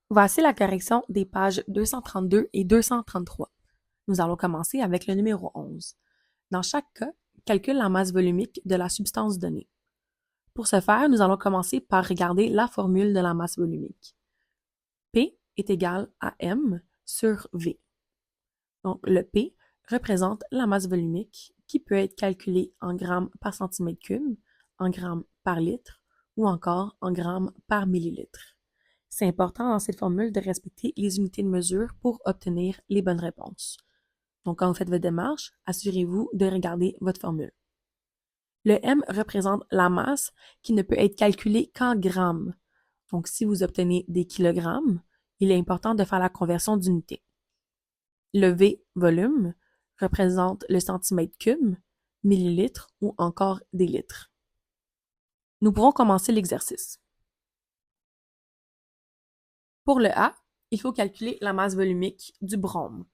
Voici la correction des pages 232 et 233. Nous allons commencer avec le numéro 11. Dans chaque cas, calcule la masse volumique de la substance donnée. Pour ce faire, nous allons commencer par regarder la formule de la masse volumique. P est égal à M sur V. Donc, le P représente la masse volumique qui peut être calculée en grammes par centimètre cube, en grammes par litre ou encore en grammes par millilitre. C'est important dans cette formule de respecter les unités de mesure pour obtenir les bonnes réponses. Donc, quand vous faites votre démarche, assurez-vous de regarder votre formule. Le M représente la masse qui ne peut être calculée qu'en grammes. Donc, si vous obtenez des kilogrammes, il est important de faire la conversion d'unités. Le V, volume, représente le centimètre cube, millilitres ou encore des litres. Nous pourrons commencer l'exercice. Pour le A, il faut calculer la masse volumique du brome.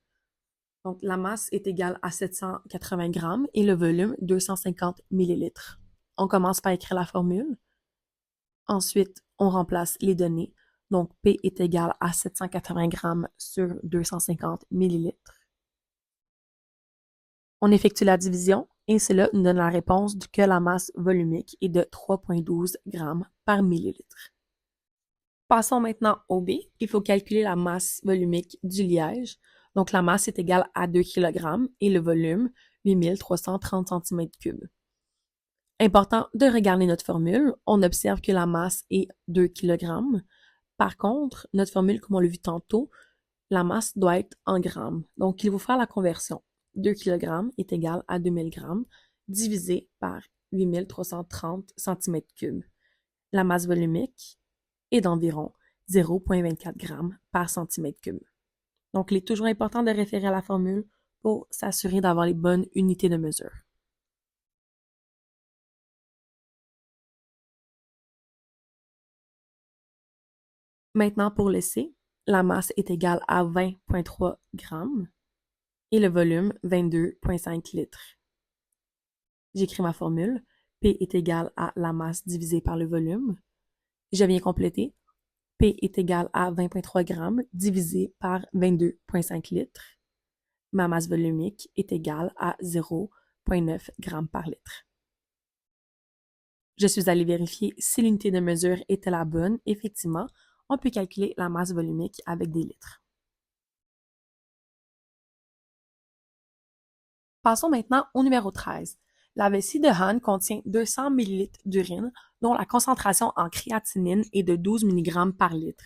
Donc, la masse est égale à 780 grammes et le volume 250 millilitres. On commence par écrire la formule. Ensuite, on remplace les données. Donc, P est égal à 780 grammes sur 250 millilitres. On effectue la division et cela nous donne la réponse que la masse volumique est de 3,12 grammes par millilitre. Passons maintenant au B. Il faut calculer la masse volumique du liège. Donc, la masse est égale à 2 kg et le volume, 8330 cm3. Important de regarder notre formule. On observe que la masse est 2 kg. Par contre, notre formule, comme on l'a vu tantôt, la masse doit être en grammes. Donc, il faut faire la conversion. 2 kg est égal à 2000 g divisé par 8330 cm3. La masse volumique est d'environ 0,24 g par centimètre cube. Donc, il est toujours important de référer à la formule pour s'assurer d'avoir les bonnes unités de mesure. Maintenant, pour le C, la masse est égale à 20,3 g et le volume 22,5 litres. J'écris ma formule. P est égal à la masse divisée par le volume. Je viens compléter. P est égal à 20,3 g divisé par 22,5 litres. Ma masse volumique est égale à 0,9 g par litre. Je suis allée vérifier si l'unité de mesure était la bonne. Effectivement, on peut calculer la masse volumique avec des litres. Passons maintenant au numéro 13. La vessie de Hahn contient 200 ml d'urine dont la concentration en créatinine est de 12 mg par litre.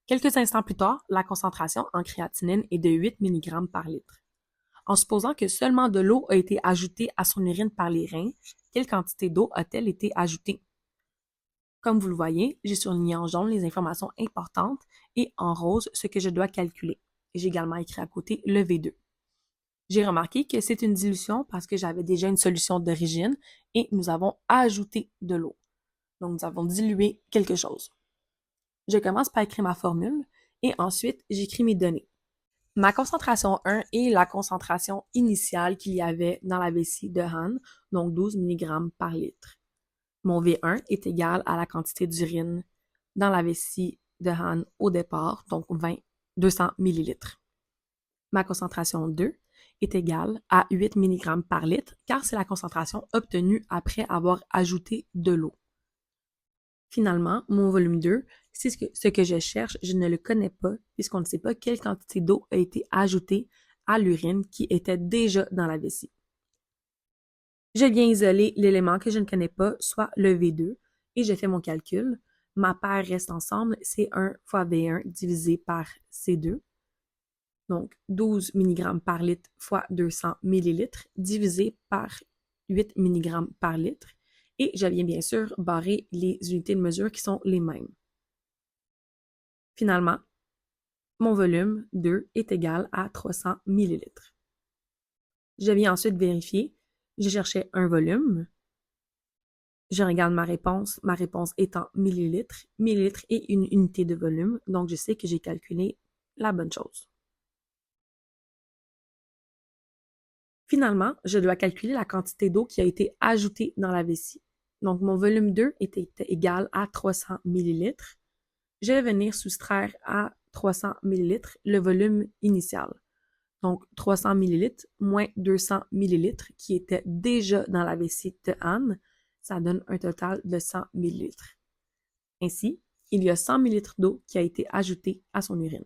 Quelques instants plus tard, la concentration en créatinine est de 8 mg par litre. En supposant que seulement de l'eau a été ajoutée à son urine par les reins, quelle quantité d'eau a-t-elle été ajoutée? Comme vous le voyez, j'ai surligné en jaune les informations importantes et en rose ce que je dois calculer. J'ai également écrit à côté le V2. J'ai remarqué que c'est une dilution parce que j'avais déjà une solution d'origine et nous avons ajouté de l'eau. Donc, nous avons dilué quelque chose. Je commence par écrire ma formule et ensuite, j'écris mes données. Ma concentration 1 est la concentration initiale qu'il y avait dans la vessie de Hahn, donc 12 mg par litre. Mon V1 est égal à la quantité d'urine dans la vessie de Hahn au départ, donc 200 ml. Ma concentration 2 est égale à 8 mg par litre car c'est la concentration obtenue après avoir ajouté de l'eau. Finalement, mon volume 2, c'est ce que je cherche, je ne le connais pas puisqu'on ne sait pas quelle quantité d'eau a été ajoutée à l'urine qui était déjà dans la vessie. Je viens isoler l'élément que je ne connais pas, soit le V2, et je fais mon calcul. Ma paire reste ensemble, C1 fois V1 divisé par C2. Donc, 12 mg par litre fois 200 ml divisé par 8 mg par litre. Et je viens bien sûr barrer les unités de mesure qui sont les mêmes. Finalement, mon volume 2 est égal à 300 ml. Je viens ensuite vérifier. Je cherchais un volume. Je regarde ma réponse étant millilitres. Millilitres est une unité de volume, donc je sais que j'ai calculé la bonne chose. Finalement, je dois calculer la quantité d'eau qui a été ajoutée dans la vessie. Donc, mon volume 2 était égal à 300 ml. Je vais venir soustraire à 300 ml le volume initial. Donc, 300 ml moins 200 ml qui étaient déjà dans la vessie de Anne, ça donne un total de 100 ml. Ainsi, il y a 100 ml d'eau qui a été ajoutée à son urine.